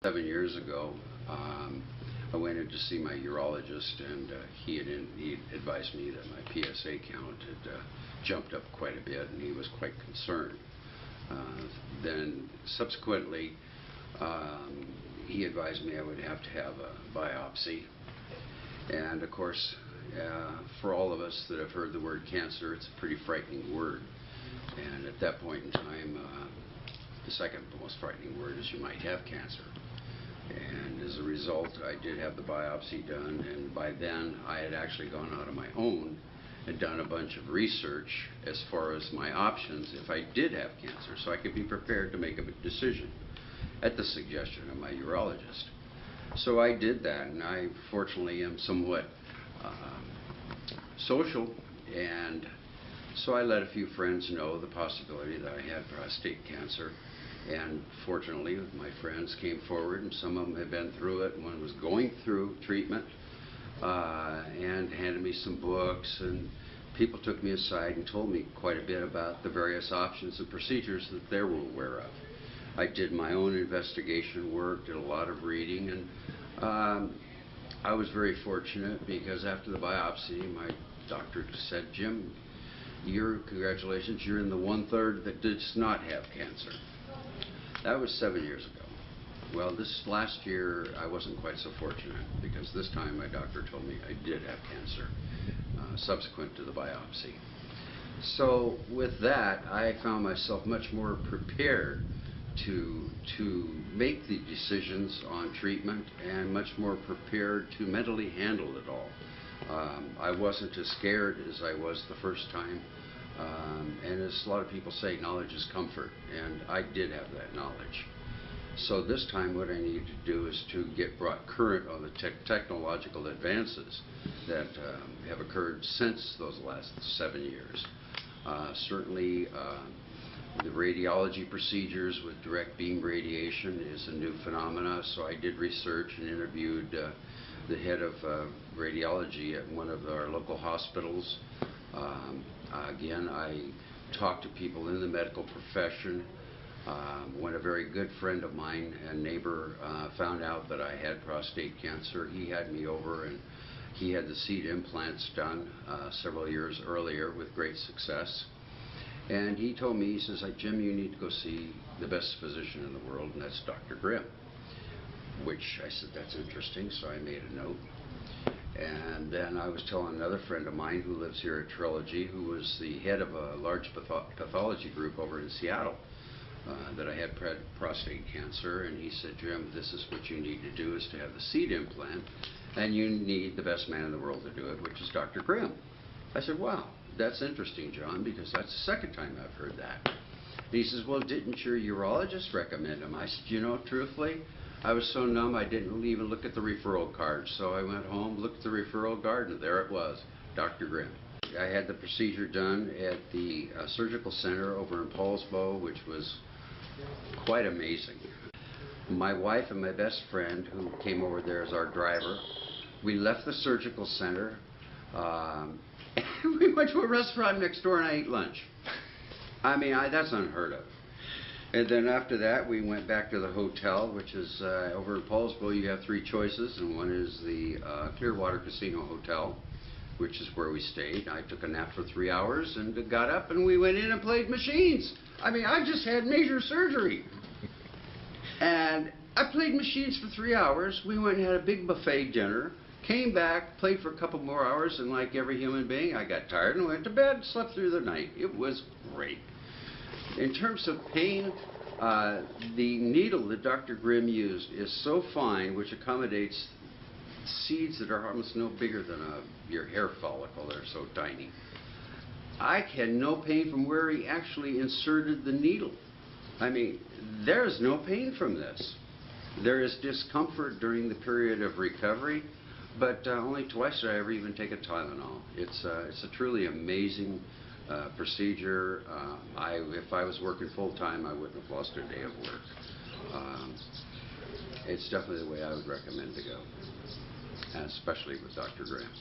7 years ago, I went in to see my urologist, and he advised me that my PSA count had jumped up quite a bit, and he was quite concerned. Then subsequently, he advised me I would have to have a biopsy. And of course, for all of us that have heard the word cancer, it's a pretty frightening word. And at that point in time, the second most frightening word is you might have cancer. And as a result, I did have the biopsy done, and by then I had actually gone out on my own and done a bunch of research as far as my options if I did have cancer, so I could be prepared to make a decision at the suggestion of my urologist. So I did that, and I fortunately am somewhat social, and so I let a few friends know the possibility that I had prostate cancer. And fortunately, my friends came forward, and some of them had been through it. One was going through treatment and handed me some books, and people took me aside and told me quite a bit about the various options and procedures that they were aware of. I did my own investigation work, did a lot of reading, and I was very fortunate because after the biopsy, my doctor said, "Jim, congratulations, you're in the 1/3 that does not have cancer." That was 7 years ago. Well, this last year I wasn't quite so fortunate, because this time my doctor told me I did have cancer subsequent to the biopsy. So with that, I found myself much more prepared to make the decisions on treatment, and much more prepared to mentally handle it all. I wasn't as scared as I was the first time. And as a lot of people say, knowledge is comfort, and I did have that knowledge. So this time what I need to do is to get brought current on the technological advances that have occurred since those last 7 years. Certainly the radiology procedures with direct beam radiation is a new phenomena, so I did research and interviewed the head of radiology at one of our local hospitals. Again, I talked to people in the medical profession. When a very good friend of mine and neighbor found out that I had prostate cancer, he had me over, and he had the seed implants done several years earlier with great success. And he told me, he says, "Jim, you need to go see the best physician in the world, and that's Dr. Grimm." Which I said, that's interesting, so I made a note. And then I was telling another friend of mine who lives here at Trilogy, who was the head of a large pathology group over in Seattle, that I had prostate cancer, and he said, "Jim, this is what you need to do, is to have the seed implant, and you need the best man in the world to do it, which is Dr. Grimm." I said, "Wow, that's interesting, John, because that's the second time I've heard that." And he says, "Well, didn't your urologist recommend him?" I said, "You know, truthfully, I was so numb I didn't even look at the referral card." So I went home, looked at the referral card, and there it was, Dr. Grimm. I had the procedure done at the surgical center over in Paulsbo, which was quite amazing. My wife and my best friend, who came over there as our driver, we left the surgical center, and we went to a restaurant next door and I ate lunch. I mean, that's unheard of. And then after that, we went back to the hotel, which is over in Paulsbo. You have 3 choices, and one is the Clearwater Casino Hotel, which is where we stayed. I took a nap for 3 hours and got up, and we went in and played machines. I mean, I just had major surgery. And I played machines for 3 hours. We went and had a big buffet dinner, came back, played for a couple more hours, and like every human being, I got tired and went to bed, slept through the night. It was great. In terms of pain, the needle that Dr. Grimm used is so fine, which accommodates seeds that are almost no bigger than your hair follicle. They're so tiny. I had no pain from where he actually inserted the needle. I mean, there is no pain from this. There is discomfort during the period of recovery, but only twice did I ever even take a Tylenol. It's a truly amazing procedure. If I was working full-time, I wouldn't have lost a day of work. It's definitely the way I would recommend to go, and especially with Dr. Grimm.